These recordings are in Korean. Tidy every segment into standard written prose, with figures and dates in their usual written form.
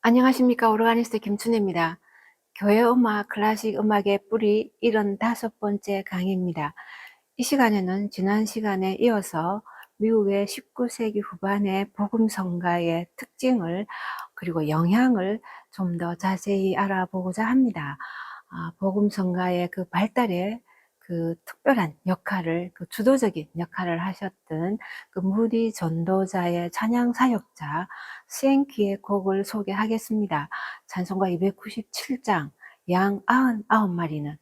안녕하십니까. 오르가니스트 김춘혜입니다. 교회 음악, 클래식 음악의 뿌리 75번째 강의입니다. 이 시간에는 지난 시간에 이어서 미국의 19세기 후반의 복음성가의 특징을 그리고 영향을 좀 더 자세히 알아보고자 합니다. 복음성가의 그 발달에 그 특별한 역할을, 그 주도적인 역할을 하셨던 그 무디 전도자의 찬양 사역자 스앵키의 곡을 소개하겠습니다. 찬송가 297장 양 99마리는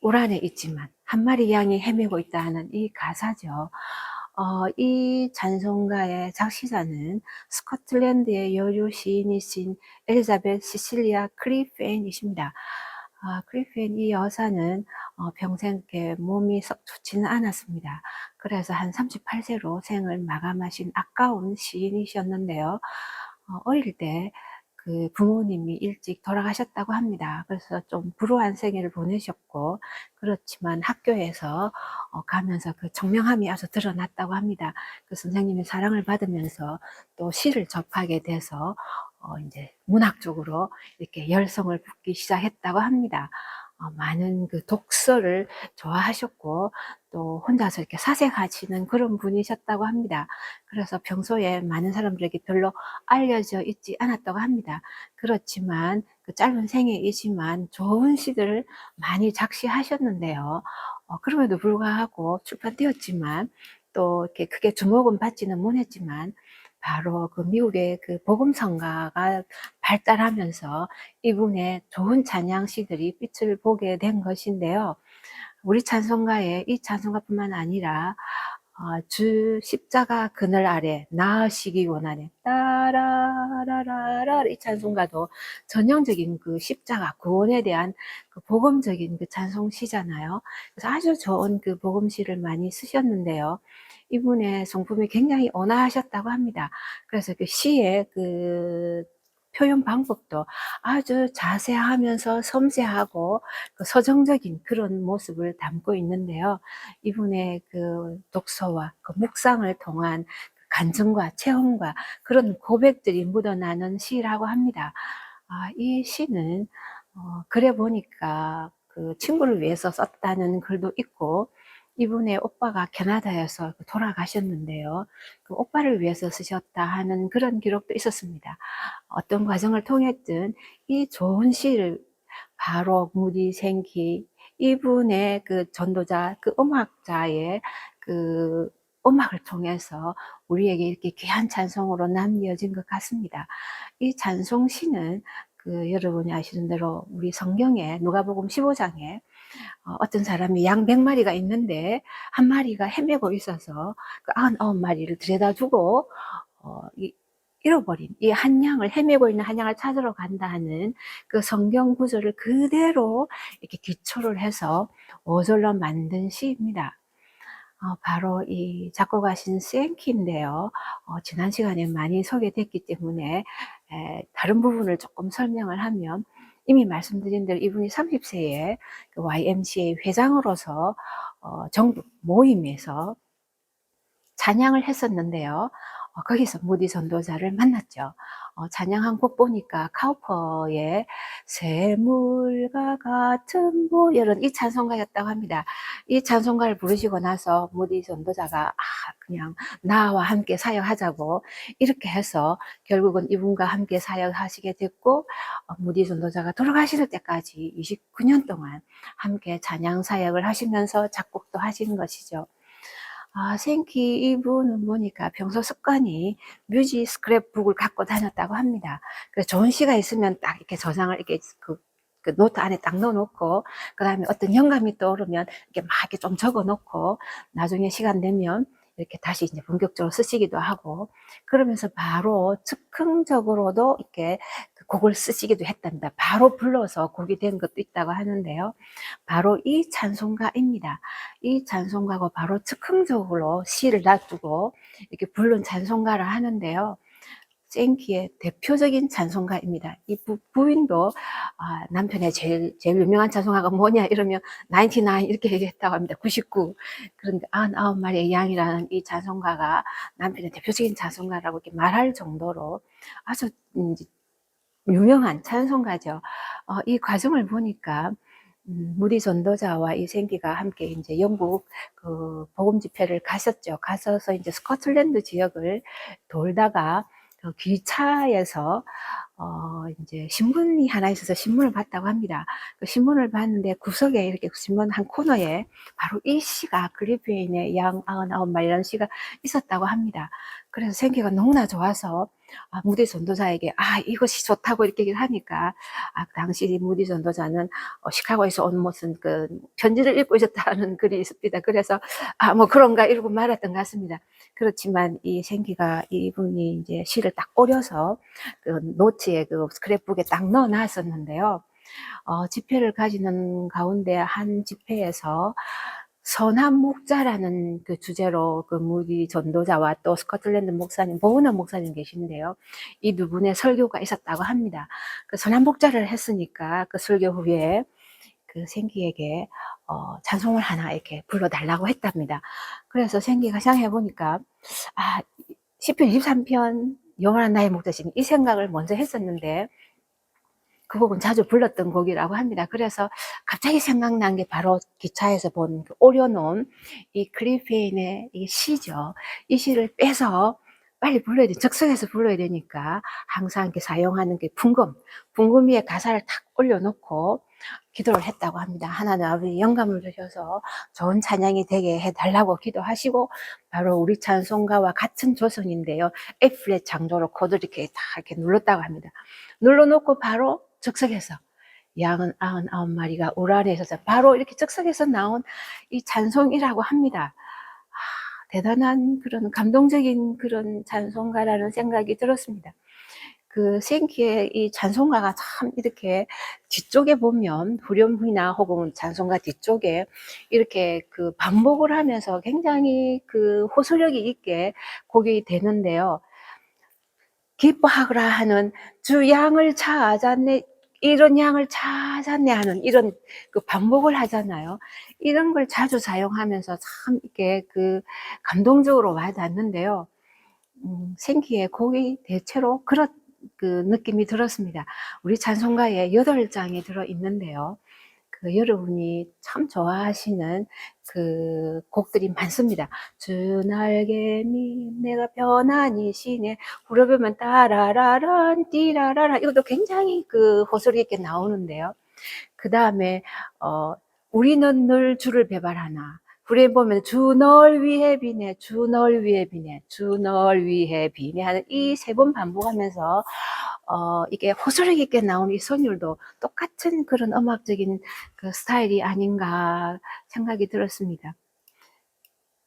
울 안에 있지만 한 마리 양이 헤매고 있다 하는 이 가사죠. 이 찬송가의 작시자는 스코틀랜드의 여류 시인이신 엘리자벳 시실리아 크리펜이십니다. 크리펜 이 여사는 평생 몸이 썩 좋지는 않았습니다. 그래서 한 38세로 생을 마감하신 아까운 시인이셨는데요. 어릴 때 그 부모님이 일찍 돌아가셨다고 합니다. 그래서 좀 불우한 생애를 보내셨고, 그렇지만 학교에서 가면서 그 청명함이 아주 드러났다고 합니다. 그 선생님의 사랑을 받으면서 또 시를 접하게 돼서 이제 문학 쪽으로 이렇게 열성을 붓기 시작했다고 합니다. 많은 그 독서를 좋아하셨고 또 혼자서 이렇게 사색하시는 그런 분이셨다고 합니다. 그래서 평소에 많은 사람들에게 별로 알려져 있지 않았다고 합니다. 그렇지만 그 짧은 생애이지만 좋은 시들을 많이 작시하셨는데요. 그럼에도 불구하고 출판되었지만 또 이렇게 크게 주목은 받지는 못했지만 바로 그 미국의 그 복음성가가 발달하면서 이분의 좋은 찬양시들이 빛을 보게 된 것인데요. 우리 찬송가에 이 찬송가뿐만 아니라 주 십자가 그늘 아래 나으시기 원하네 따라라라라 이 찬송가도 전형적인 그 십자가 구원에 대한 그 복음적인 그 찬송시잖아요. 그래서 아주 좋은 그 복음시를 많이 쓰셨는데요. 이분의 성품이 굉장히 온화하셨다고 합니다. 그래서 그 시의 그 표현 방법도 아주 자세하면서 섬세하고 그 서정적인 그런 모습을 담고 있는데요. 이분의 그 독서와 그 묵상을 통한 간증과 체험과 그런 고백들이 묻어나는 시라고 합니다. 이 시는 그래 보니까 그 친구를 위해서 썼다는 글도 있고 이분의 오빠가 캐나다에서 돌아가셨는데요. 그 오빠를 위해서 쓰셨다 하는 그런 기록도 있었습니다. 어떤 과정을 통했든 이 좋은 시를 바로 무디 생기 이분의 그 전도자, 그 음악자의 그 음악을 통해서 우리에게 이렇게 귀한 찬송으로 남겨진 것 같습니다. 이 찬송시는 그 여러분이 아시는 대로 우리 성경에 누가복음 15장에 어떤 사람이 양 100마리가 있는데 한 마리가 헤매고 있어서 그 99마리를 들여다 주고 잃어버린 이 한 양을 헤매고 있는 한 양을 찾으러 간다 하는 그 성경 구절을 그대로 이렇게 기초를 해서 5절로 만든 시입니다. 바로 이 작곡하신 스앵키인데요. 지난 시간에 많이 소개됐기 때문에 다른 부분을 조금 설명을 하면 이미 말씀드린 대로 이분이 30세에 그 YMCA 회장으로서 전국 모임에서 찬양을 했었는데요. 거기서 무디 전도자를 만났죠. 찬양 한 곡 보니까 카우퍼의 샘물과 같은 보혈은 이 찬송가였다고 합니다. 이 찬송가를 부르시고 나서 무디 전도자가 그냥 나와 함께 사역하자고 이렇게 해서 결국은 이분과 함께 사역하시게 됐고, 무디 전도자가 돌아가실 때까지 29년 동안 함께 찬양 사역을 하시면서 작곡도 하신 것이죠. 생키 이분은 보니까 평소 습관이 뮤직 스크랩북을 갖고 다녔다고 합니다. 그래서 좋은 시가 있으면 딱 이렇게 저장을 이렇게 그 노트 안에 딱 넣어놓고, 그 다음에 어떤 영감이 떠오르면 이렇게 막 이렇게 좀 적어 놓고, 나중에 시간 되면 이렇게 다시 이제 본격적으로 쓰시기도 하고, 그러면서 바로 즉흥적으로도 이렇게 그 곡을 쓰시기도 했답니다. 바로 불러서 곡이 된 것도 있다고 하는데요. 바로 이 찬송가입니다. 이 찬송가가 바로 즉흥적으로 시를 놔두고 이렇게 부른 찬송가를 하는데요. 생키의 대표적인 찬송가입니다. 이 부인도 남편의 제일 유명한 찬송가가 뭐냐 이러면 99 이렇게 얘기했다고 합니다. 99. 그런데 99마리의 양이라는 이 찬송가가 남편의 대표적인 찬송가라고 이렇게 말할 정도로 아주 유명한 찬송가죠. 이 과정을 보니까 무디 전도자와 이 생기가 함께 이제 영국 그 복음 집회를 가셨죠. 가셔서 이제 스코틀랜드 지역을 돌다가 그 기차에서 이제 신문이 하나 있어서 신문을 봤다고 합니다. 그 신문을 봤는데 구석에 이렇게 신문 한 코너에 바로 이 시가 그리피인의 양 99마리 이런 시가 있었다고 합니다. 그래서 생기가 너무나 좋아서 무디 전도자에게 이것이 좋다고 이렇게 얘기를 하니까 당시 무디 전도자는 시카고에서 온 무슨 그 편지를 읽고 있었다는 글이 있습니다. 그래서 뭐 그런가 이러고 말았던 것 같습니다. 그렇지만 이 생기가 이분이 이제 시를 딱 오려서 그 노트에 그 스크랩북에 딱 넣어놨었는데요. 집회를 가지는 가운데 한 집회에서 선한 목자라는 그 주제로 그 무디 전도자와 또 스코틀랜드 목사님, 보우너 목사님 계신데요. 이 두 분의 설교가 있었다고 합니다. 그 선한 목자를 했으니까 그 설교 후에 그 생기에게 찬송을 하나 이렇게 불러달라고 했답니다. 그래서 생기가 생각해보니까 시편 23편 영원한 나의 목자신 이 생각을 먼저 했었는데 그 곡은 자주 불렀던 곡이라고 합니다. 그래서 갑자기 생각난 게 바로 기차에서 본 그 오려놓은 이 그리피인의 이 시죠. 이 시를 빼서 빨리 불러야 돼. 즉석에서 불러야 되니까 항상 이렇게 사용하는 게 풍금 위에 가사를 탁 올려놓고 기도를 했다고 합니다. 하나님 아버지 영감을 주셔서 좋은 찬양이 되게 해달라고 기도하시고, 바로 우리 찬송가와 같은 조선인데요. F의 장조로 코드를 이렇게 다 이렇게 눌렀다고 합니다. 눌러놓고 바로 즉석에서 양은 99마리가 울 안에 있어서 바로 이렇게 즉석에서 나온 이 찬송이라고 합니다. 대단한 그런 감동적인 그런 찬송가라는 생각이 들었습니다. 그 생기의 이 찬송가가 참 이렇게 뒤쪽에 보면 후렴구나 혹은 찬송가 뒤쪽에 이렇게 그 반복을 하면서 굉장히 그 호소력이 있게 곡이 되는데요. 기뻐하거라 하는 주 양을 찾았네, 이런 양을 찾았네 하는 이런 그 반복을 하잖아요. 이런 걸 자주 사용하면서 참 이렇게 그 감동적으로 와닿는데요. 생기의 곡이 대체로 그런 그 느낌이 들었습니다. 우리 찬송가에 8장이 들어 있는데요. 그 여러분이 참 좋아하시는 그 곡들이 많습니다. 주 날개미 내가 편안히 쉬네, 부르면 따라라란 띠라라라, 이것도 굉장히 그 호소리 있게 나오는데요. 그 다음에 우리는 늘 주를 배발하나, 후렴 보면 주 널 위해 비네, 주 널 위해 비네, 주 널 위해 비네 하는 이 3번 반복하면서 이게 호소력 있게 나온 이 선율도 똑같은 그런 음악적인 그 스타일이 아닌가 생각이 들었습니다.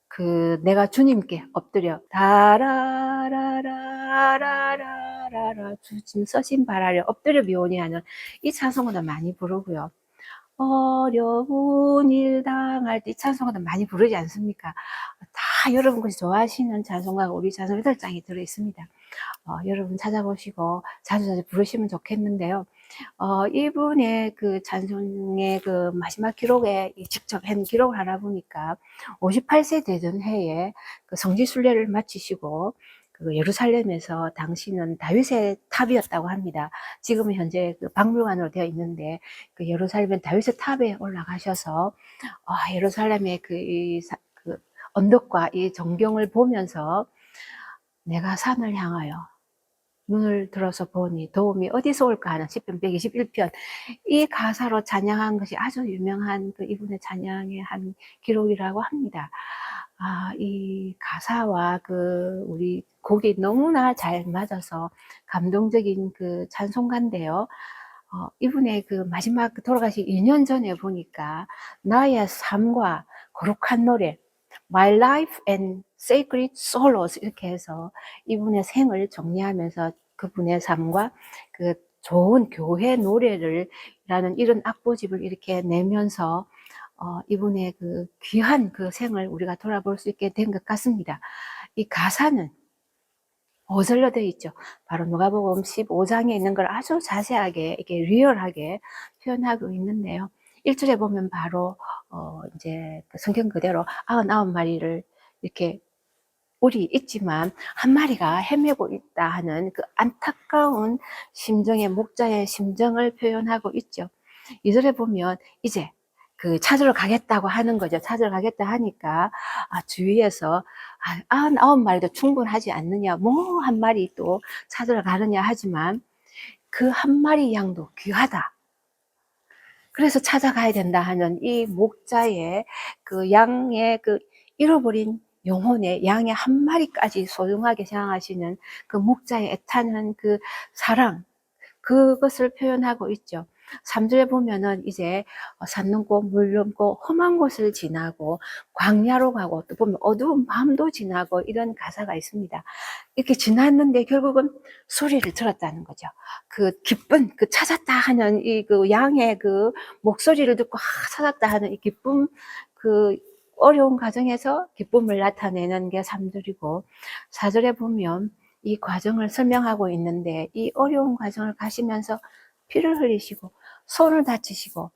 그 내가 주님께 엎드려 다라라라라라라 주님 서신 바라려 엎드려 비오니 하는 이 찬송가도 많이 부르고요. 어려운 일 당할 때 이 찬송가도 많이 부르지 않습니까? 다 여러분께서 좋아하시는 찬송가가 우리 찬송 8장이 들어있습니다. 여러분 찾아보시고 자주 부르시면 좋겠는데요. 이분의 그 찬송의 그 마지막 기록에 직접 한 기록을 하나 보니까 58세 되던 해에 그 성지순례를 마치시고 그 그 예루살렘에서 당시는 다윗의 탑이었다고 합니다. 지금은 현재 그 박물관으로 되어 있는데 그 예루살렘 다윗의 탑에 올라가셔서 예루살렘의 그 언덕과 이 전경을 보면서 내가 산을 향하여 눈을 들어서 보니 도움이 어디서 올까 하는 시편 121편 이 가사로 찬양한 것이 아주 유명한 그 이분의 찬양의 한 기록이라고 합니다. 이 가사와 그 우리 곡이 너무나 잘 맞아서 감동적인 그 찬송가인데요. 이분의 그 마지막 돌아가시 2년 전에 보니까 나의 삶과 거룩한 노래 My Life and Sacred Sorrows 이렇게 해서 이분의 생을 정리하면서 그분의 삶과 그 좋은 교회 노래를 라는 이런 악보집을 이렇게 내면서 이분의 그 귀한 그 생을 우리가 돌아볼 수 있게 된 것 같습니다. 이 가사는 5절로 되어 있죠. 바로 누가복음 15장에 있는 걸 아주 자세하게 이렇게 리얼하게 표현하고 있는데요. 1절에 보면 바로 이제 그 성경 그대로 99마리를 이렇게 뿔이 있지만 한 마리가 헤매고 있다 하는 그 안타까운 심정의 목자의 심정을 표현하고 있죠. 2절에 보면 이제 그 찾으러 가겠다고 하는 거죠. 찾으러 가겠다 하니까 주위에서 99마리도 충분하지 않느냐, 뭐 한 마리 또 찾으러 가느냐 하지만 그 한 마리 양도 귀하다. 그래서 찾아가야 된다 하는 이 목자의 그 양의 그 잃어버린 영혼의 양의 한 마리까지 소중하게 생각하시는 그 목자의 애타는 그 사랑, 그것을 표현하고 있죠. 3절에 보면은 이제 산 넘고 물 넘고 험한 곳을 지나고 광야로 가고 또 보면 어두운 밤도 지나고 이런 가사가 있습니다. 이렇게 지났는데 결국은 소리를 들었다는 거죠. 그 기쁜, 그 찾았다 하는 이 그 양의 그 목소리를 듣고 찾았다 하는 이 기쁨, 그 어려운 과정에서 기쁨을 나타내는 게 3절이고 4절에 보면 이 과정을 설명하고 있는데 이 어려운 과정을 가시면서 피를 흘리시고 손을 다치시고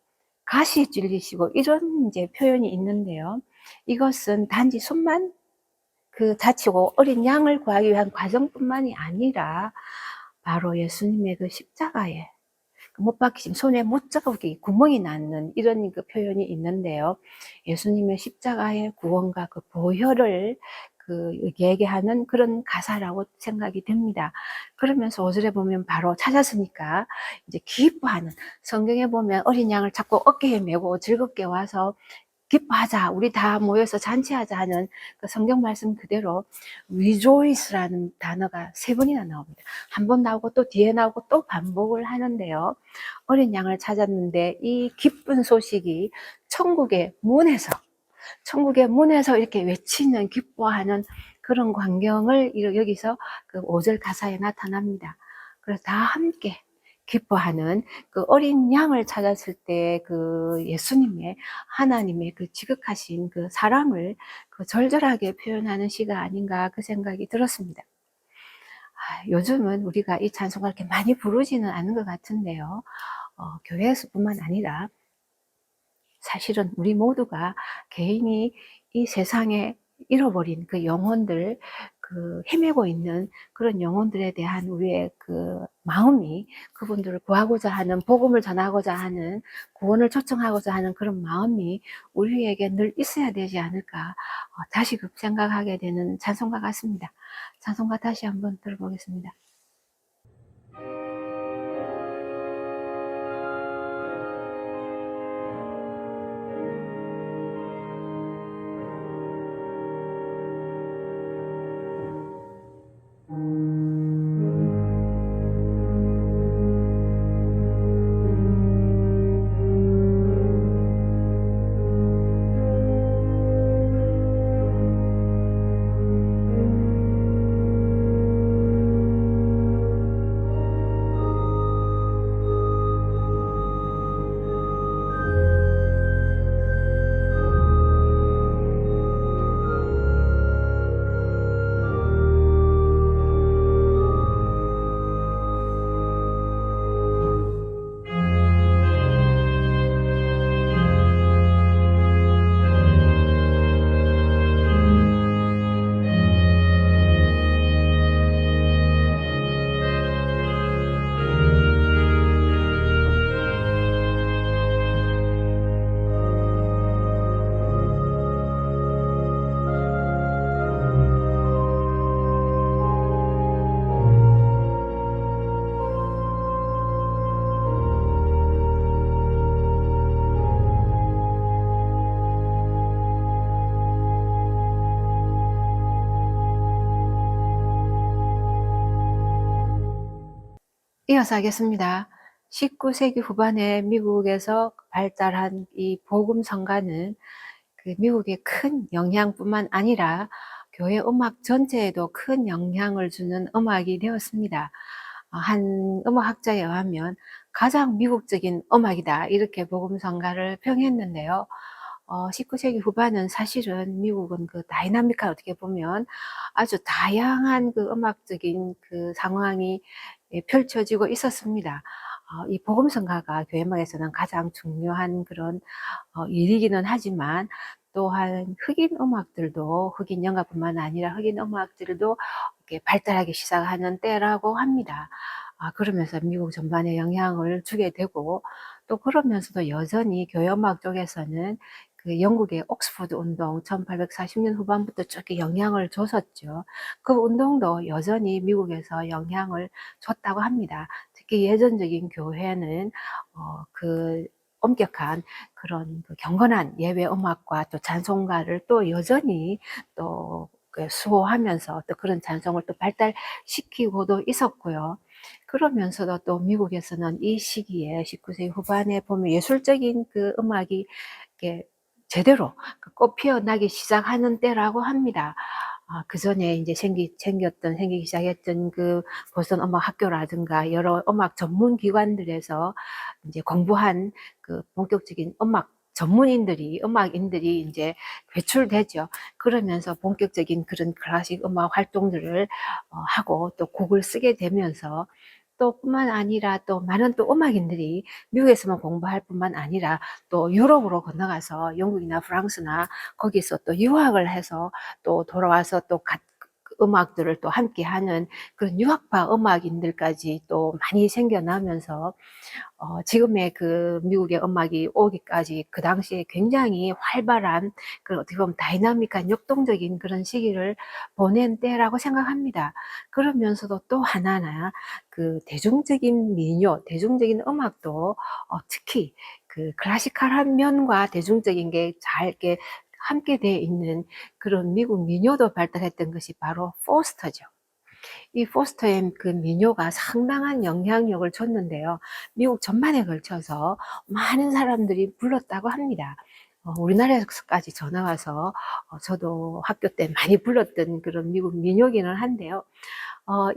가시 찔리시고 이런 이제 표현이 있는데요. 이것은 단지 손만 그 다치고 어린 양을 구하기 위한 과정뿐만이 아니라 바로 예수님의 그 십자가에 못 박히심 손에 못 자국이 구멍이 나는 이런 그 표현이 있는데요. 예수님의 십자가의 구원과 그 보혈을 그 얘기하는 그런 가사라고 생각이 됩니다. 그러면서 5절에 보면 바로 찾았으니까 이제 기뻐하는, 성경에 보면 어린 양을 자꾸 어깨에 메고 즐겁게 와서 기뻐하자, 우리 다 모여서 잔치하자 하는 그 성경 말씀 그대로 rejoice라는 단어가 3번이나 나옵니다. 한 번 나오고 또 뒤에 나오고 또 반복을 하는데요. 어린 양을 찾았는데 이 기쁜 소식이 천국의 문에서 이렇게 외치는, 기뻐하는 그런 광경을 여기서 그 5절 가사에 나타납니다. 그래서 다 함께 기뻐하는 그 어린 양을 찾았을 때 그 예수님의, 하나님의 그 지극하신 그 사랑을 그 절절하게 표현하는 시가 아닌가 그 생각이 들었습니다. 요즘은 우리가 이 찬송가 이렇게 많이 부르지는 않은 것 같은데요. 교회에서뿐만 아니라 사실은 우리 모두가 개인이 이 세상에 잃어버린 그 영혼들, 그 헤매고 있는 그런 영혼들에 대한 우리의 그 마음이, 그분들을 구하고자 하는, 복음을 전하고자 하는, 구원을 초청하고자 하는 그런 마음이 우리에게 늘 있어야 되지 않을까 다시금 생각하게 되는 찬송가 같습니다. 찬송가 다시 한번 들어보겠습니다. 이어서 하겠습니다. 19세기 후반에 미국에서 발달한 이 복음 성가는 그 미국의 큰 영향뿐만 아니라 교회 음악 전체에도 큰 영향을 주는 음악이 되었습니다. 한 음악학자에 의하면 가장 미국적인 음악이다, 이렇게 복음 성가를 평했는데요. 19세기 후반은 사실은 미국은 그 다이나믹한, 어떻게 보면 아주 다양한 그 음악적인 그 상황이 펼쳐지고 있었습니다. 이 복음성가가 교회 음악에서는 가장 중요한 그런 일이기는 하지만, 또한 흑인 음악들도, 흑인 연가뿐만 아니라 흑인 음악들도 이렇게 발달하기 시작하는 때라고 합니다. 그러면서 미국 전반에 영향을 주게 되고, 또 그러면서도 여전히 교회 음악 쪽에서는 그 영국의 옥스퍼드 운동 1840년 후반부터 쭉 영향을 줬었죠. 그 운동도 여전히 미국에서 영향을 줬다고 합니다. 특히 예전적인 교회는 그 엄격한 그런 그 경건한 예배 음악과 또 찬송가를 또 여전히 또 수호하면서 또 그런 찬송을 또 발달시키고도 있었고요. 그러면서도 또 미국에서는 이 시기에 19세기 후반에 보면 예술적인 그 음악이 이렇게 제대로 꽃 피어나기 시작하는 때라고 합니다. 그 전에 이제 생기기 시작했던 그 보스턴 음악 학교라든가 여러 음악 전문 기관들에서 이제 공부한 그 본격적인 음악인들이 이제 배출되죠. 그러면서 본격적인 그런 클래식 음악 활동들을 하고 또 곡을 쓰게 되면서, 또 뿐만 아니라 또 많은 또 음악인들이 미국에서만 공부할 뿐만 아니라 또 유럽으로 건너가서 영국이나 프랑스나 거기서 또 유학을 해서 또 돌아와서 또 음악들을 또 함께 하는 그런 유학파 음악인들까지 또 많이 생겨나면서 지금의 그 미국의 음악이 오기까지 그 당시에 굉장히 활발한, 그 어떻게 보면 다이나믹한 역동적인 그런 시기를 보낸 때라고 생각합니다. 그러면서도 또 하나나 그 대중적인 민요, 대중적인 음악도 특히 그 클래시컬한 면과 대중적인 게 잘 이렇게 함께 되어 있는 그런 미국 민요도 발달했던 것이 바로 포스터죠. 이 포스터의 그 민요가 상당한 영향력을 줬는데요. 미국 전반에 걸쳐서 많은 사람들이 불렀다고 합니다. 우리나라에서까지 전화 와서 저도 학교 때 많이 불렀던 그런 미국 민요기는 한데요.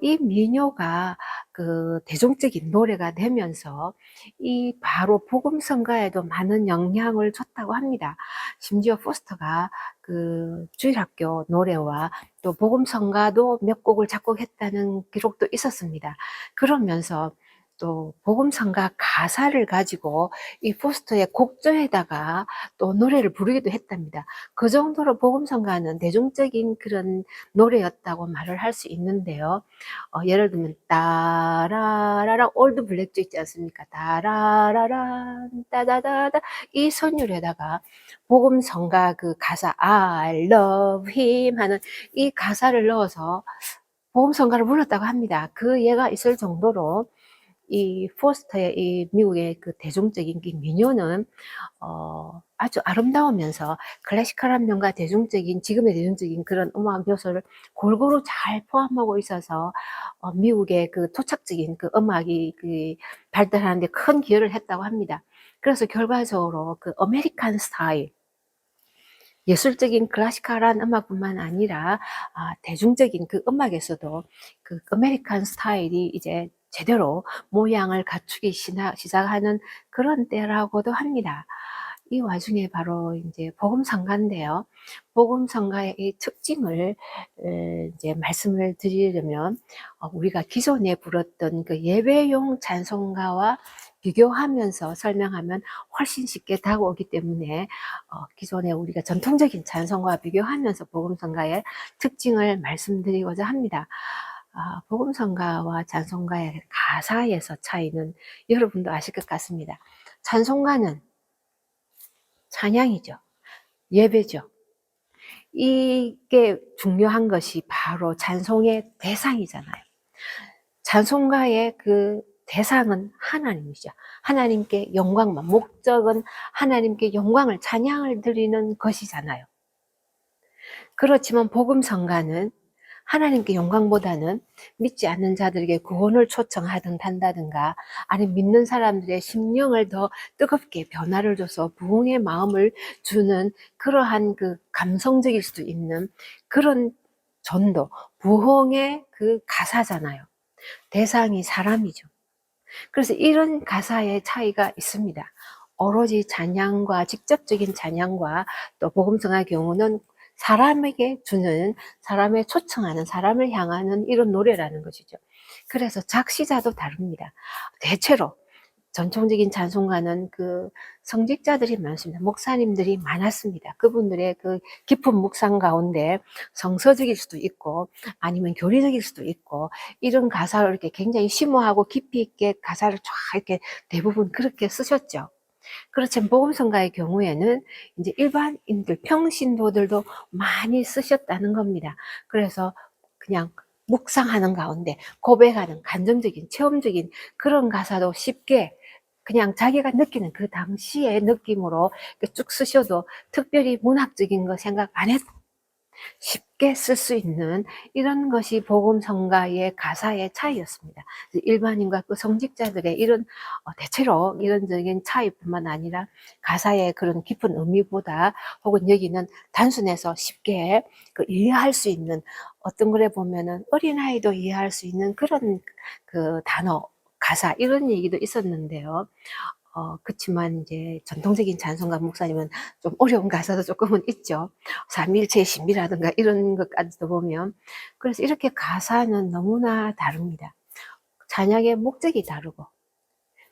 이 민요가 그 대중적인 노래가 되면서 이 바로 복음성가에도 많은 영향을 줬다고 합니다. 심지어 포스터가 그 주일학교 노래와 또 복음성가도 몇 곡을 작곡했다는 기록도 있었습니다. 그러면서 또 복음성가 가사를 가지고 이 포스터의 곡조에다가 또 노래를 부르기도 했답니다. 그 정도로 복음성가는 대중적인 그런 노래였다고 말을 할 수 있는데요. 예를 들면 따라라라 올드 블랙주 있지 않습니까? 따라라란 따다다다, 이 선율에다가 복음성가 그 가사 I love him 하는 이 가사를 넣어서 복음성가를 불렀다고 합니다. 그 예가 있을 정도로 이 포스터의 이 미국의 그 대중적인 이 민요는 아주 아름다우면서 클래시컬한 면과 지금의 대중적인 그런 음악 요소를 골고루 잘 포함하고 있어서 미국의 그 토착적인 그 음악이 그 발달하는 데 큰 기여를 했다고 합니다. 그래서 결과적으로 그 아메리칸 스타일, 예술적인 클래시컬한 음악뿐만 아니라 대중적인 그 음악에서도 그 아메리칸 스타일이 이제 제대로 모양을 갖추기 시작하는 그런 때라고도 합니다. 이 와중에 바로 이제 복음성가인데요. 복음성가의 이 특징을 이제 말씀을 드리려면, 우리가 기존에 불렀던 그 예배용 찬송가와 비교하면서 설명하면 훨씬 쉽게 다가오기 때문에 기존에 우리가 전통적인 찬송가와 비교하면서 복음성가의 특징을 말씀드리고자 합니다. 복음성가와 찬송가의 가사에서 차이는 여러분도 아실 것 같습니다. 찬송가는 찬양이죠. 예배죠. 이게 중요한 것이 바로 찬송의 대상이잖아요. 찬송가의 그 대상은 하나님이죠. 하나님께 영광만, 목적은 하나님께 영광을, 찬양을 드리는 것이잖아요. 그렇지만 복음성가는 하나님께 영광보다는 믿지 않는 자들에게 구원을 초청한다든가, 아니면 믿는 사람들의 심령을 더 뜨겁게 변화를 줘서 부흥의 마음을 주는 그러한 그 감성적일 수도 있는 그런 전도, 부흥의 그 가사잖아요. 대상이 사람이죠. 그래서 이런 가사의 차이가 있습니다. 오로지 찬양과, 직접적인 찬양과 또 복음성의 경우는 사람에게 주는, 사람에 초청하는, 사람을 향하는 이런 노래라는 것이죠. 그래서 작시자도 다릅니다. 대체로 전통적인 찬송가는 그 성직자들이 많습니다. 목사님들이 많았습니다. 그분들의 그 깊은 묵상 가운데 성서적일 수도 있고 아니면 교리적일 수도 있고, 이런 가사를 이렇게 굉장히 심오하고 깊이 있게 가사를 쫙 이렇게 대부분 그렇게 쓰셨죠. 그렇지만 복음성가의 경우에는 이제 일반인들, 평신도들도 많이 쓰셨다는 겁니다. 그래서 그냥 묵상하는 가운데 고백하는 감정적인, 체험적인 그런 가사도 쉽게 그냥 자기가 느끼는 그 당시의 느낌으로 쭉 쓰셔도 특별히 문학적인 거 생각 안 해도 쉽게 쓸 수 있는 이런 것이 복음성가의 가사의 차이였습니다. 일반인과 그 성직자들의 이런 대체로 이런적인 차이뿐만 아니라 가사의 그런 깊은 의미보다, 혹은 여기는 단순해서 쉽게 그 이해할 수 있는, 어떤 글에 보면은 어린아이도 이해할 수 있는 그런 그 단어, 가사, 이런 얘기도 있었는데요. 그치만 이제 전통적인 찬송가 목사님은 좀 어려운 가사도 조금은 있죠. 삼위일체의 신비라든가 이런 것까지도 보면. 그래서 이렇게 가사는 너무나 다릅니다. 찬양의 목적이 다르고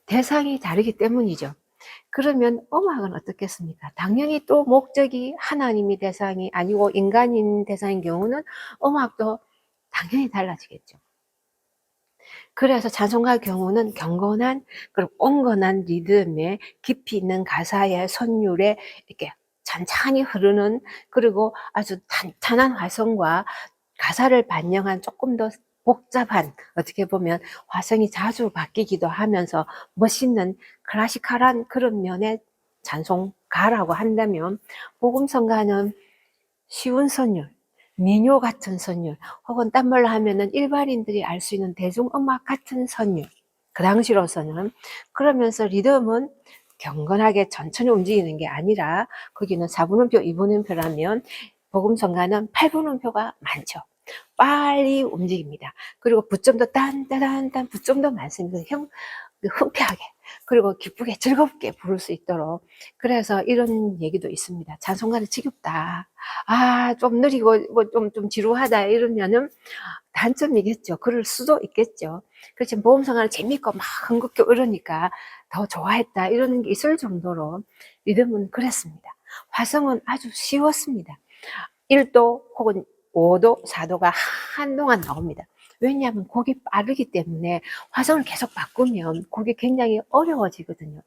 대상이 다르기 때문이죠. 그러면 음악은 어떻겠습니까? 당연히 또 목적이 하나님이 대상이 아니고 인간인 대상인 경우는 음악도 당연히 달라지겠죠. 그래서 찬송가의 경우는 경건한, 그리고 온건한 리듬에 깊이 있는 가사의 선율에 이렇게 찬찬히 흐르는, 그리고 아주 탄탄한 화성과 가사를 반영한 조금 더 복잡한, 어떻게 보면 화성이 자주 바뀌기도 하면서 멋있는 클래시컬한 그런 면의 찬송가라고 한다면, 복음성가는 쉬운 선율, 민요 같은 선율, 혹은 딴 말로 하면은 일반인들이 알 수 있는 대중음악 같은 선율, 그 당시로서는. 그러면서 리듬은 경건하게 천천히 움직이는 게 아니라, 거기는 4분음표, 2분음표라면 복음성가는 8분음표가 많죠. 빨리 움직입니다. 그리고 부점도 딴따단딴 부점도 많습니다. 흔쾌하게, 그리고 기쁘게 즐겁게 부를 수 있도록. 그래서 이런 얘기도 있습니다. 찬송가는 지겹다, 좀 느리고 좀 지루하다, 이러면은 단점이겠죠. 그럴 수도 있겠죠. 그렇지만 복음성가는 재밌고 막 흥겹고 이러니까 더 좋아했다, 이런 게 있을 정도로 리듬은 그랬습니다. 화성은 아주 쉬웠습니다. 1도 혹은 5도, 4도가 한동안 나옵니다. 왜냐하면 곡이 빠르기 때문에 화성을 계속 바꾸면 곡이 굉장히 어려워지거든요.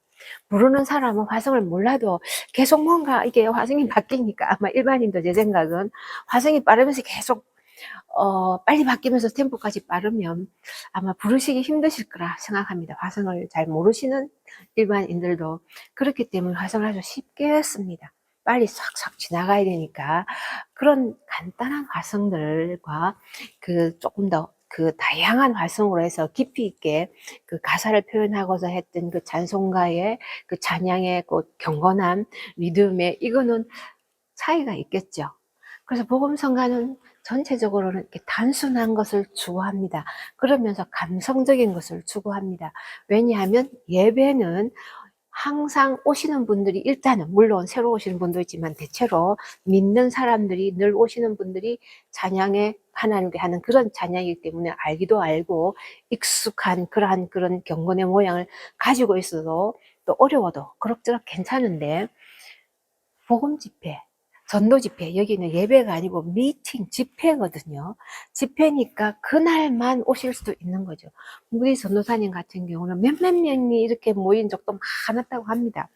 부르는 사람은 화성을 몰라도 계속 뭔가 이게 화성이 바뀌니까, 아마 일반인도 제 생각은 화성이 빠르면서 계속 빨리 바뀌면서 템포까지 빠르면 아마 부르시기 힘드실 거라 생각합니다. 화성을 잘 모르시는 일반인들도. 그렇기 때문에 화성을 아주 쉽게 씁니다. 빨리 싹싹 지나가야 되니까. 그런 간단한 화성들과 그 조금 더 그 다양한 화성으로 해서 깊이 있게 그 가사를 표현하고자 했던 그 찬송가의 그 찬양의 그 경건한 리듬에, 이거는 차이가 있겠죠. 그래서 복음성가는 전체적으로는 이렇게 단순한 것을 추구합니다. 그러면서 감성적인 것을 추구합니다. 왜냐하면 예배는 항상 오시는 분들이, 일단은 물론 새로 오시는 분도 있지만 대체로 믿는 사람들이, 늘 오시는 분들이 찬양에 하나님께 하는 그런 찬양이기 때문에 알기도 알고 익숙한 그런 경건의 모양을 가지고 있어도, 또 어려워도 그럭저럭 괜찮은데, 복음 집회, 전도 집회, 여기는 예배가 아니고 미팅, 집회거든요. 집회니까 그날만 오실 수도 있는 거죠. 우리 전도사님 같은 경우는 몇몇 명이 이렇게 모인 적도 많았다고 합니다.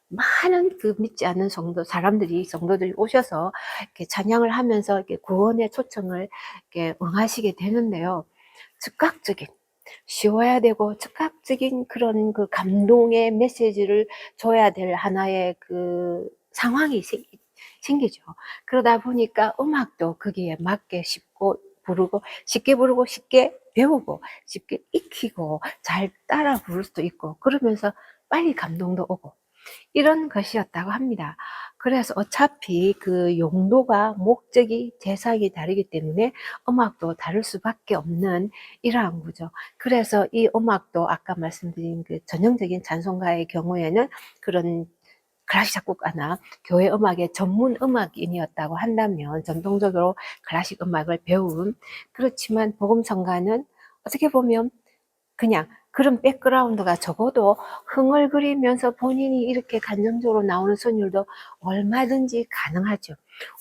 많은 그 믿지 않는 성도들이 오셔서 이렇게 찬양을 하면서 이렇게 구원의 초청을 이렇게 응하시게 되는데요. 즉각적인, 쉬워야 되고 즉각적인 그런 그 감동의 메시지를 줘야 될 하나의 그 상황이 생기죠. 그러다 보니까 음악도 거기에 맞게 쉽고 부르고 쉽게 부르고 쉽게 배우고 쉽게 익히고 잘 따라 부를 수도 있고 그러면서 빨리 감동도 오고 이런 것이었다고 합니다. 그래서 어차피 그 용도가 목적이 대상이 다르기 때문에 음악도 다를 수밖에 없는 이러한 구조. 그래서 이 음악도 아까 말씀드린 그 전형적인 찬송가의 경우에는 그런 클래식 작곡가나 교회 음악의 전문 음악인이었다고 한다면 전통적으로 클래식 음악을 배운 그렇지만 복음성가는 어떻게 보면 그냥 그런 백그라운드가 적어도 흥얼거리면서 본인이 이렇게 감정적으로 나오는 선율도 얼마든지 가능하죠.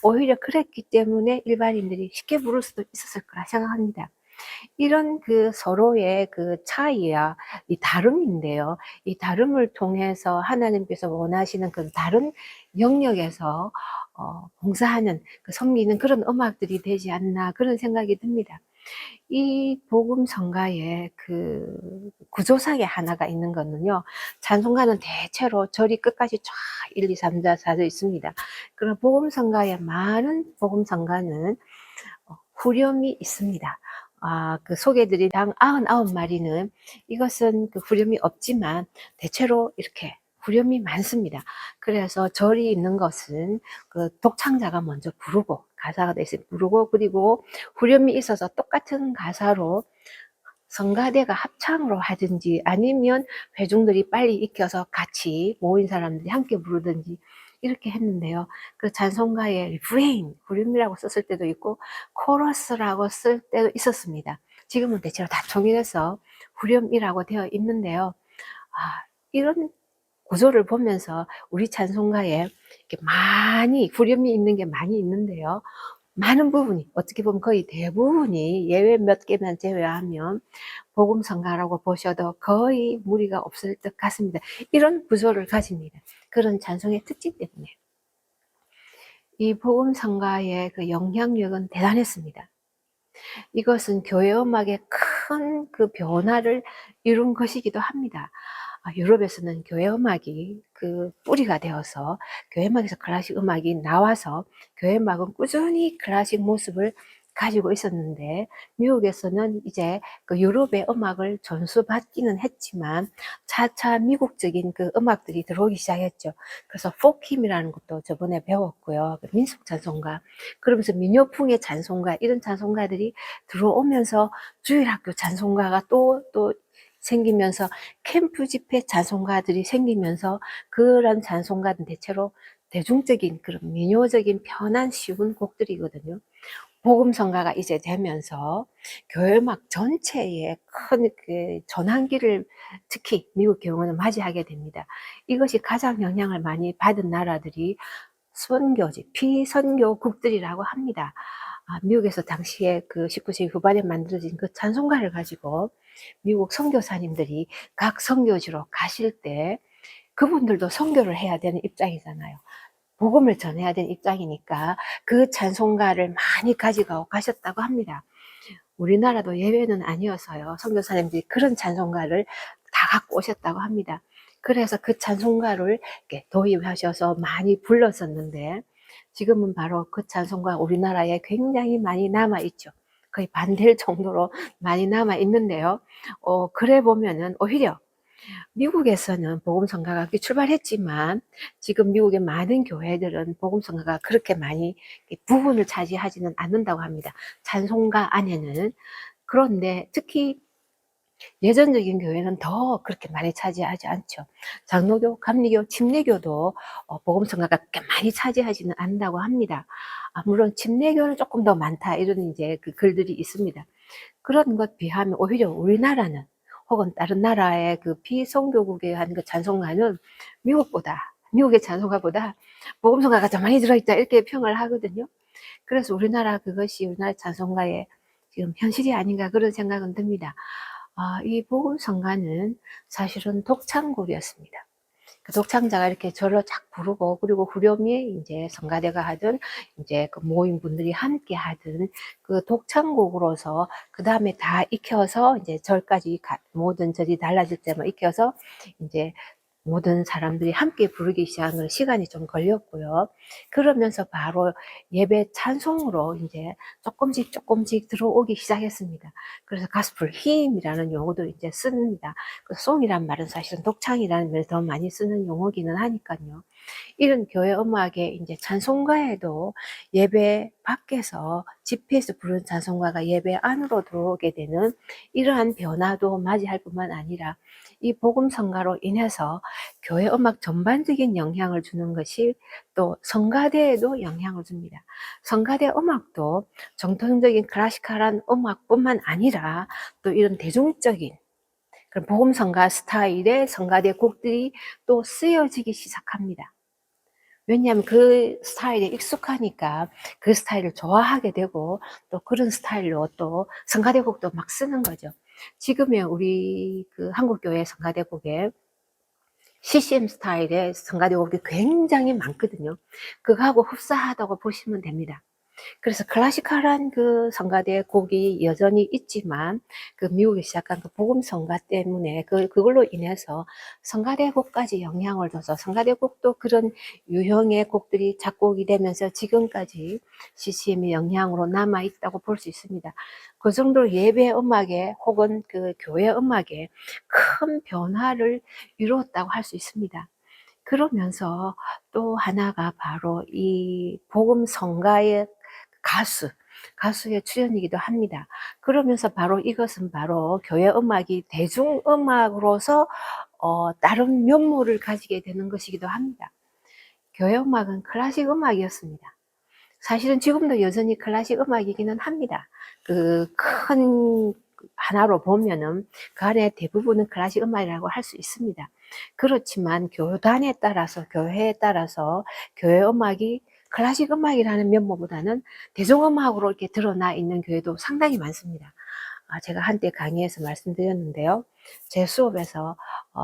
오히려 그랬기 때문에 일반인들이 쉽게 부를 수도 있었을 거라 생각합니다. 이런 그 서로의 그 차이야, 이 다름인데요. 이 다름을 통해서 하나님께서 원하시는 그 다른 영역에서 봉사하는, 섬기는 그런 음악들이 되지 않나 그런 생각이 듭니다. 이 복음성가의 그 구조상의 하나가 있는 거는요. 찬송가는 대체로 절이 끝까지 쫙 1, 2, 3, 4, 4절 있습니다. 그럼 복음성가의 많은 복음성가는 후렴이 있습니다. 그 소개드린 당 99마리는 이것은 그 후렴이 없지만 대체로 이렇게 후렴이 많습니다. 그래서 절이 있는 것은 그 독창자가 먼저 부르고 가사가 돼 있으면 부르고 그리고 후렴이 있어서 똑같은 가사로 성가대가 합창으로 하든지 아니면 회중들이 빨리 익혀서 같이 모인 사람들이 함께 부르든지 이렇게 했는데요. 그 찬송가에 리프레인, 후렴이라고 썼을 때도 있고 코러스라고 쓸 때도 있었습니다. 지금은 대체로 다 통일해서 후렴이라고 되어 있는데요. 이런 구조를 보면서 우리 찬송가에 이렇게 많이 후렴이 있는 게 많이 있는데요. 많은 부분이 어떻게 보면 거의 대부분이 예외 몇 개만 제외하면 복음성가라고 보셔도 거의 무리가 없을 것 같습니다. 이런 구조를 가집니다. 그런 찬송의 특징 때문에 이 복음성가의 그 영향력은 대단했습니다. 이것은 교회 음악의 큰 그 변화를 이룬 것이기도 합니다. 유럽에서는 교회 음악이 그 뿌리가 되어서 교회 음악에서 클래식 음악이 나와서 교회 음악은 꾸준히 클래식 모습을 가지고 있었는데 미국에서는 이제 그 유럽의 음악을 전수받기는 했지만 차차 미국적인 그 음악들이 들어오기 시작했죠. 그래서 포킴이라는 것도 저번에 배웠고요. 민속 찬송가, 그러면서 민요풍의 찬송가 이런 찬송가들이 들어오면서 주일학교 찬송가가 또 생기면서 캠프 집회 찬송가들이 생기면서 그런 찬송가는 대체로 대중적인 그런 민요적인 편한 쉬운 곡들이거든요. 복음성가가 이제 되면서 교회 음악 전체에 큰 그 전환기를 특히 미국 경우는 맞이하게 됩니다. 이것이 가장 영향을 많이 받은 나라들이 선교지, 피선교국들이라고 합니다. 미국에서 당시에 그 19세기 후반에 만들어진 그 찬송가를 가지고 미국 선교사님들이 각 선교지로 가실 때 그분들도 선교를 해야 되는 입장이잖아요. 복음을 전해야 되는 입장이니까 그 찬송가를 많이 가지고 가셨다고 합니다. 우리나라도 예외는 아니어서요. 선교사님들이 그런 찬송가를 다 갖고 오셨다고 합니다. 그래서 그 찬송가를 이렇게 도입하셔서 많이 불렀었는데 지금은 바로 그 찬송가 우리나라에 굉장히 많이 남아있죠. 거의 반될 정도로 많이 남아있는데요. 그래 보면은 오히려 미국에서는 복음성가가 출발했지만 지금 미국의 많은 교회들은 복음성가가 그렇게 많이 부분을 차지하지는 않는다고 합니다. 찬송가 안에는. 그런데 특히 예전적인 교회는 더 그렇게 많이 차지하지 않죠. 장로교, 감리교, 침례교도 복음성가가 그렇게 많이 차지하지는 않는다고 합니다. 물론 침례교는 조금 더 많다 이런 이제 그 글들이 있습니다. 그런 것 비하면 오히려 우리나라는 혹은 다른 나라의 그 비선교국에 한 그 찬송가는 미국의 찬송가보다 복음성가가 더 많이 들어있다 이렇게 평을 하거든요. 그래서 그것이 우리나라 찬송가의 지금 현실이 아닌가 그런 생각은 듭니다. 이 복음성가는 사실은 독창곡이었습니다. 그 독창자가 이렇게 절로 쫙 부르고 그리고 후렴이 이제 성가대가 하든 이제 그 모인 분들이 함께 하든 그 독창곡으로서 그 다음에 다 익혀서 이제 절까지 모든 절이 달라질 때만 익혀서 이제 모든 사람들이 함께 부르기 시작하는 시간이 좀 걸렸고요. 그러면서 바로 예배 찬송으로 이제 조금씩 들어오기 시작했습니다. 그래서 가스펠 힘이라는 용어도 이제 씁니다. 그 송이란 말은 사실은 독창이라는 말을 더 많이 쓰는 용어기는 하니까요. 이런 교회 음악에 이제 찬송가에도 예배 밖에서 집회에서 부르는 찬송가가 예배 안으로 들어오게 되는 이러한 변화도 맞이할 뿐만 아니라 이 복음 성가로 인해서 교회 음악 전반적인 영향을 주는 것이 또 성가대에도 영향을 줍니다. 성가대 음악도 정통적인 클래시컬한 음악뿐만 아니라 또 이런 대중적인 그런 복음 성가 스타일의 성가대 곡들이 또 쓰여지기 시작합니다. 왜냐하면 그 스타일에 익숙하니까 그 스타일을 좋아하게 되고 또 그런 스타일로 또 성가대곡도 막 쓰는 거죠. 지금의 우리 그 한국교회 성가대곡에 CCM 스타일의 성가대곡이 굉장히 많거든요. 그거하고 흡사하다고 보시면 됩니다. 그래서 클래시컬한 그 성가대 곡이 여전히 있지만 그 미국이 시작한 그 복음 성가 때문에 그걸로 인해서 성가대 곡까지 영향을 줘서 성가대 곡도 그런 유형의 곡들이 작곡이 되면서 지금까지 CCM의 영향으로 남아 있다고 볼 수 있습니다. 그 정도로 예배 음악에 혹은 그 교회 음악에 큰 변화를 이루었다고 할 수 있습니다. 그러면서 또 하나가 바로 이 복음 성가의 가수의 출연이기도 합니다. 그러면서 바로 이것은 바로 교회 음악이 대중음악으로서 다른 면모를 가지게 되는 것이기도 합니다. 교회 음악은 클래식 음악이었습니다. 사실은 지금도 여전히 클래식 음악이기는 합니다. 그 큰 하나로 보면은 그 안에 대부분은 클래식 음악이라고 할 수 있습니다. 그렇지만 교단에 따라서 교회에 따라서 교회 음악이 클래식 음악이라는 면모보다는 대중음악으로 이렇게 드러나 있는 교회도 상당히 많습니다. 제가 한때 강의에서 말씀드렸는데요. 제 수업에서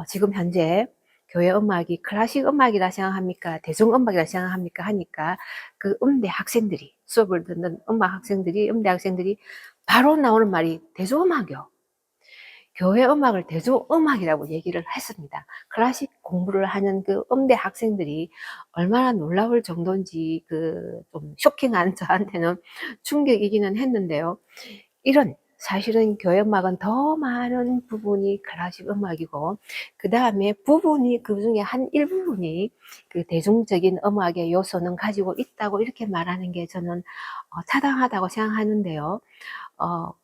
지금 현재 교회 음악이 클래식 음악이라 생각합니까? 대중음악이라 생각합니까? 하니까 그 음대 학생들이 수업을 듣는 음대 학생들이 바로 나오는 말이 대중음악이요. 교회 음악을 대중음악이라고 얘기를 했습니다. 클래식 공부를 하는 그 음대 학생들이 얼마나 놀라울 정도인지 좀 쇼킹한 저한테는 충격이기는 했는데요. 사실은 교회 음악은 더 많은 부분이 클래식 음악이고 그 다음에 그 중에 한 일부분이 그 대중적인 음악의 요소는 가지고 있다고 이렇게 말하는 게 저는 타당하다고 생각하는데요.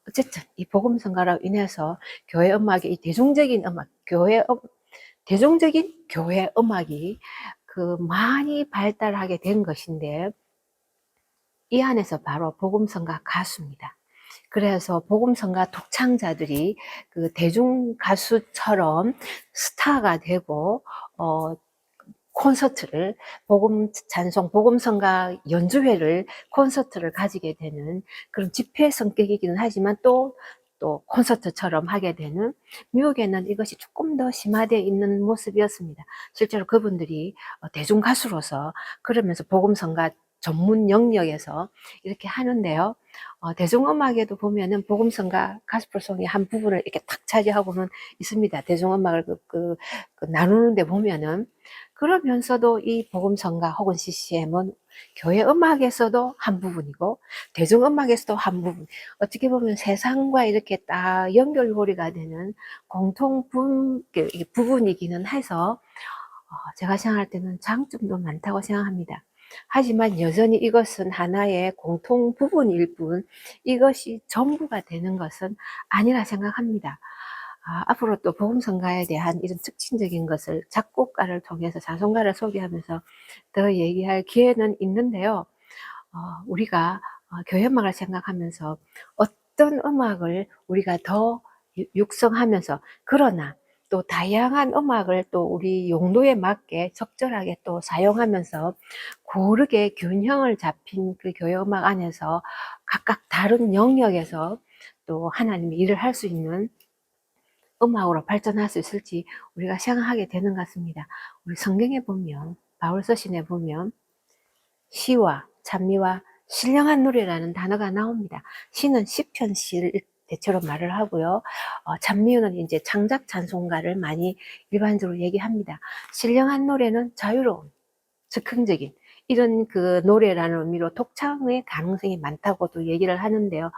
어쨌든 이 복음 성가로 인해서 교회 음악의 이 대중적인 교회 음악이 많이 발달하게 된 것인데 이 안에서 바로 복음 성가 가수입니다. 그래서 복음 성가 독창자들이 그 대중 가수처럼 스타가 되고 콘서트를 복음 찬송, 복음 성가 연주회를 콘서트를 가지게 되는 그런 집회 성격이기는 하지만 또 콘서트처럼 하게 되는 미국에는 이것이 조금 더 심화되어 있는 모습이었습니다. 실제로 그분들이 대중 가수로서 그러면서 복음 성가 전문 영역에서 이렇게 하는데요. 대중음악에도 보면은 복음 성가 가스펠송의 한 부분을 이렇게 탁 차지하고는 있습니다. 대중음악을 나누는데 보면은 그러면서도 이 복음 성가 혹은 CCM은 교회 음악에서도 한 부분이고 대중음악에서도 한 부분, 어떻게 보면 세상과 이렇게 딱 연결고리가 되는 부분이기는 해서 제가 생각할 때는 장점도 많다고 생각합니다. 하지만 여전히 이것은 하나의 공통 부분일 뿐 이것이 전부가 되는 것은 아니라 생각합니다. 앞으로 또 복음성가에 대한 이런 특징적인 것을 작곡가를 통해서 자성가를 소개하면서 더 얘기할 기회는 있는데요. 우리가 교회 음악을 생각하면서 어떤 음악을 우리가 더 육성하면서 그러나 또 다양한 음악을 또 우리 용도에 맞게 적절하게 또 사용하면서 고르게 균형을 잡힌 그 교회 음악 안에서 각각 다른 영역에서 또 하나님의 일을 할 수 있는 음악으로 발전할 수 있을지 우리가 생각하게 되는 것 같습니다. 우리 성경에 보면 바울 서신에 보면 시와 찬미와 신령한 노래라는 단어가 나옵니다. 시는 시편 시일 대체로 말을 하고요. 찬미연은 이제 창작 찬송가를 많이 일반적으로 얘기합니다. 신령한 노래는 자유로운, 즉흥적인 이런 그 노래라는 의미로 독창의 가능성이 많다고도 얘기를 하는데요.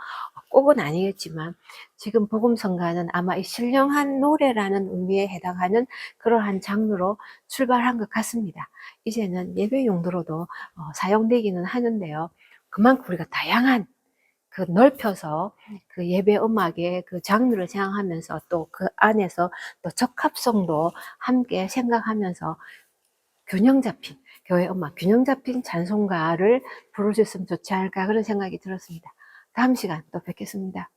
꼭은 아니겠지만 지금 복음성가는 아마 이 신령한 노래라는 의미에 해당하는 그러한 장르로 출발한 것 같습니다. 이제는 예배 용도로도 사용되기는 하는데요. 그만큼 우리가 다양한 그 넓혀서 그 예배 음악의 그 장르를 생각하면서 또 그 안에서 또 적합성도 함께 생각하면서 균형 잡힌 교회 음악, 균형 잡힌 찬송가를 부르셨으면 좋지 않을까 그런 생각이 들었습니다. 다음 시간 또 뵙겠습니다.